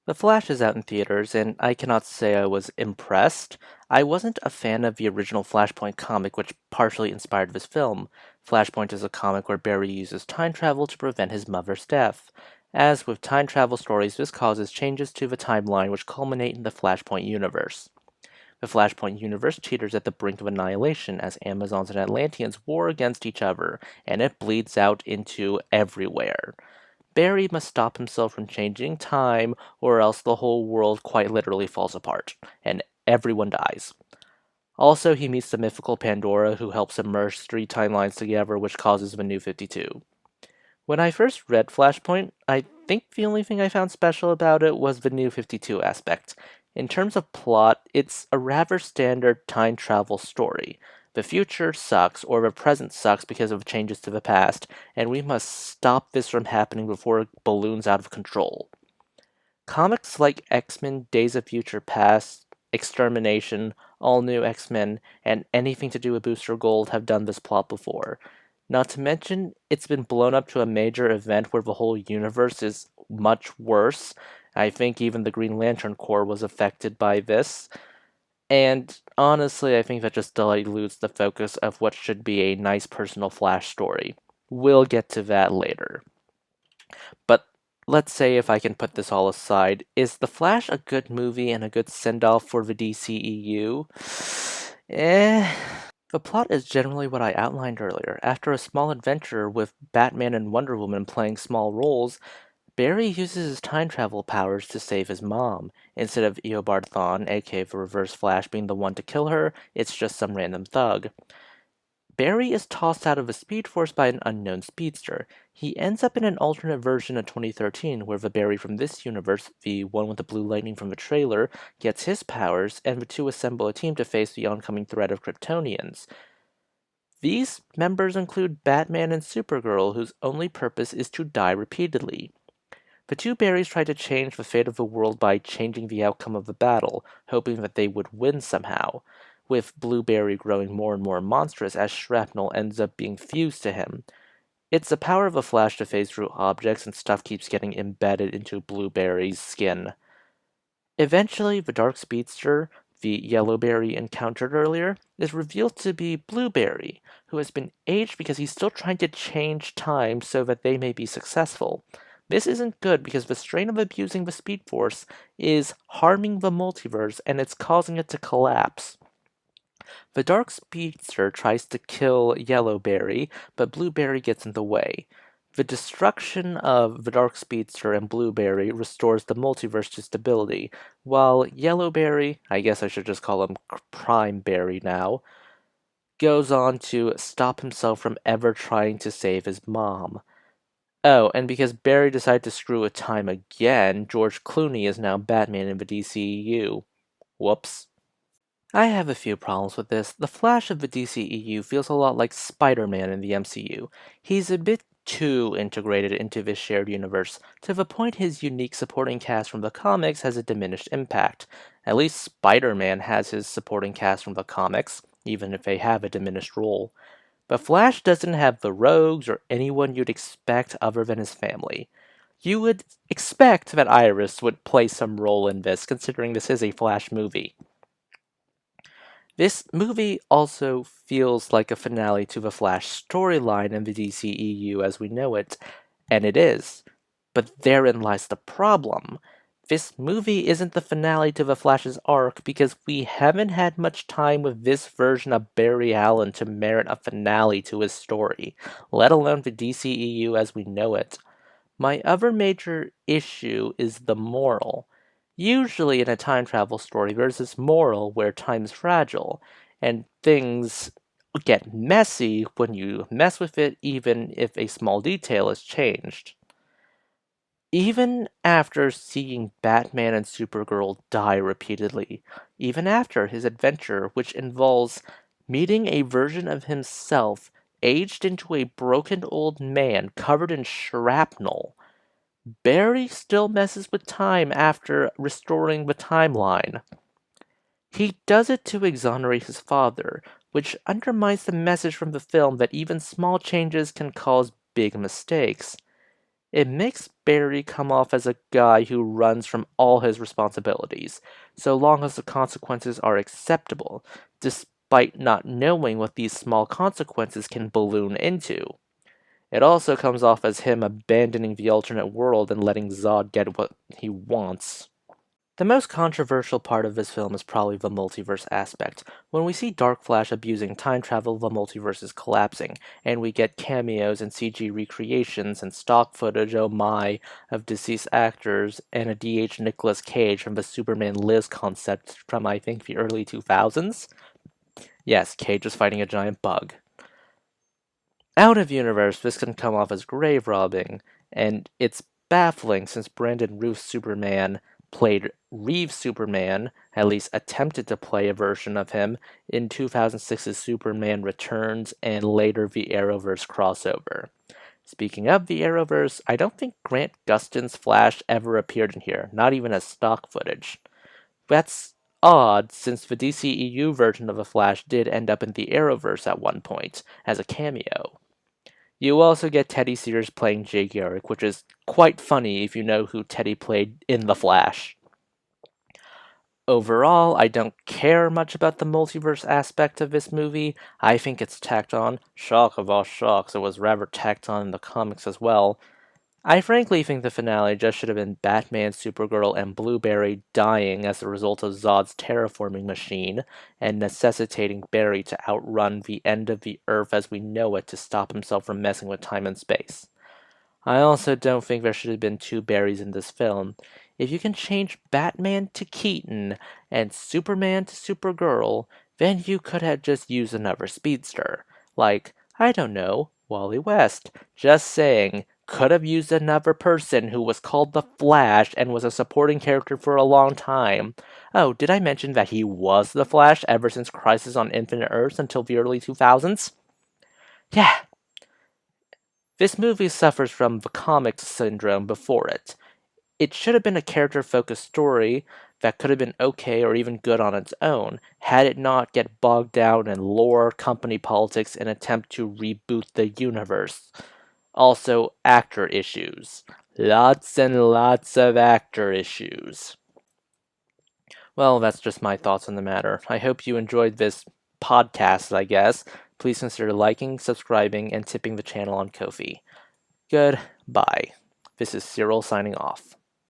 The Flash is out in theaters, and I cannot say I was impressed. I wasn't a fan of the original Flashpoint comic, which partially inspired this film. Flashpoint is a comic where Barry uses time travel to prevent his mother's death. As with time travel stories, this causes changes to the timeline which culminate in the Flashpoint universe. The Flashpoint universe teeters at the brink of annihilation as Amazons and Atlanteans war against each other, and it bleeds out into everywhere. Barry must stop himself from changing time, or else the whole world quite literally falls apart, and everyone dies. Also, he meets the mythical Pandora, who helps him merge three timelines together, which causes the New 52. When I first read Flashpoint, I think the only thing I found special about it was the New 52 aspect. In terms of plot, it's a rather standard time travel story. The future sucks, or the present sucks because of changes to the past, and we must stop this from happening before it balloons out of control. Comics like X-Men Days of Future Past, Extermination, All New X-Men, and anything to do with Booster Gold have done this plot before. Not to mention, it's been blown up to a major event where the whole universe is much worse. I think even the Green Lantern Corps was affected by this. And honestly, I think that just dilutes the focus of what should be a nice personal Flash story. We'll get to that later. But let's say if I can put this all aside, is The Flash a good movie and a good send-off for the DCEU? Eh. The plot is generally what I outlined earlier. After a small adventure with Batman and Wonder Woman playing small roles, Barry uses his time travel powers to save his mom. Instead of Eobard Thawne, aka the Reverse Flash, being the one to kill her, it's just some random thug. Barry is tossed out of the Speed Force by an unknown speedster. He ends up in an alternate version of 2013 where the Barry from this universe, the one with the blue lightning from the trailer, gets his powers, and the two assemble a team to face the oncoming threat of Kryptonians. These members include Batman and Supergirl, whose only purpose is to die repeatedly. The two Barrys try to change the fate of the world by changing the outcome of the battle, hoping that they would win somehow, with Blueberry growing more and more monstrous as shrapnel ends up being fused to him. It's the power of a Flash to phase through objects, and stuff keeps getting embedded into Blueberry's skin. Eventually, the Dark Speedster, the Yellowberry encountered earlier, is revealed to be Blueberry, who has been aged because he's still trying to change time so that they may be successful. This isn't good because the strain of abusing the Speed Force is harming the multiverse and it's causing it to collapse. The Dark Speedster tries to kill Yellowberry, but Blueberry gets in the way. The destruction of the Dark Speedster and Blueberry restores the multiverse to stability, while Yellowberry, I guess I should just call him Prime Berry now, goes on to stop himself from ever trying to save his mom. Oh, and because Barry decided to screw with time again, George Clooney is now Batman in the DCEU. Whoops. I have a few problems with this. The Flash of the DCEU feels a lot like Spider-Man in the MCU. He's a bit too integrated into this shared universe, to the point his unique supporting cast from the comics has a diminished impact. At least Spider-Man has his supporting cast from the comics, even if they have a diminished role. But Flash doesn't have the rogues or anyone you'd expect other than his family. You would expect that Iris would play some role in this, considering this is a Flash movie. This movie also feels like a finale to the Flash storyline in the DCEU as we know it, and it is. But therein lies the problem. This movie isn't the finale to the Flash's arc because we haven't had much time with this version of Barry Allen to merit a finale to his story, let alone the DCEU as we know it. My other major issue is the moral. Usually in a time travel story, there's this moral where time's fragile, and things get messy when you mess with it, even if a small detail is changed. Even after seeing Batman and Supergirl die repeatedly, even after his adventure, which involves meeting a version of himself aged into a broken old man covered in shrapnel, Barry still messes with time after restoring the timeline. He does it to exonerate his father, which undermines the message from the film that even small changes can cause big mistakes. It makes Barry come off as a guy who runs from all his responsibilities, so long as the consequences are acceptable, despite not knowing what these small consequences can balloon into. It also comes off as him abandoning the alternate world and letting Zod get what he wants. The most controversial part of this film is probably the multiverse aspect. When we see Dark Flash abusing time travel, the multiverse is collapsing, and we get cameos and CG recreations and stock footage, oh my, of deceased actors, and a DH Nicolas Cage from the Superman Lives concept from I think the early 2000s. Yes, Cage is fighting a giant bug. Out of universe, this can come off as grave robbing, and it's baffling since Brandon Routh's Superman played Reeves' Superman, at least attempted to play a version of him, in 2006's Superman Returns and later the Arrowverse crossover. Speaking of the Arrowverse, I don't think Grant Gustin's Flash ever appeared in here, not even as stock footage. That's odd, since the DCEU version of the Flash did end up in the Arrowverse at one point, as a cameo. You also get Teddy Sears playing Jay Garrick, which is quite funny if you know who Teddy played in The Flash. Overall, I don't care much about the multiverse aspect of this movie. I think it's tacked on. Shock of all shocks, it was rather tacked on in the comics as well. I frankly think the finale just should have been Batman, Supergirl, and Blueberry dying as a result of Zod's terraforming machine, and necessitating Barry to outrun the end of the Earth as we know it to stop himself from messing with time and space. I also don't think there should have been two Barrys in this film. If you can change Batman to Keaton and Superman to Supergirl, then you could have just used another speedster. Like, I don't know, Wally West. Just saying, could have used another person who was called the Flash and was a supporting character for a long time. Oh, did I mention that he was the Flash ever since Crisis on Infinite Earths until the early 2000s? Yeah, this movie suffers from the comics syndrome before it. It should have been a character focused story that could have been okay or even good on its own, had it not get bogged down in lore, company politics, and attempt to reboot the universe. Also, actor issues. Lots and lots of actor issues. Well, that's just my thoughts on the matter. I hope you enjoyed this podcast, I guess. Please consider liking, subscribing, and tipping the channel on Ko-fi. Goodbye. This is Cyril signing off.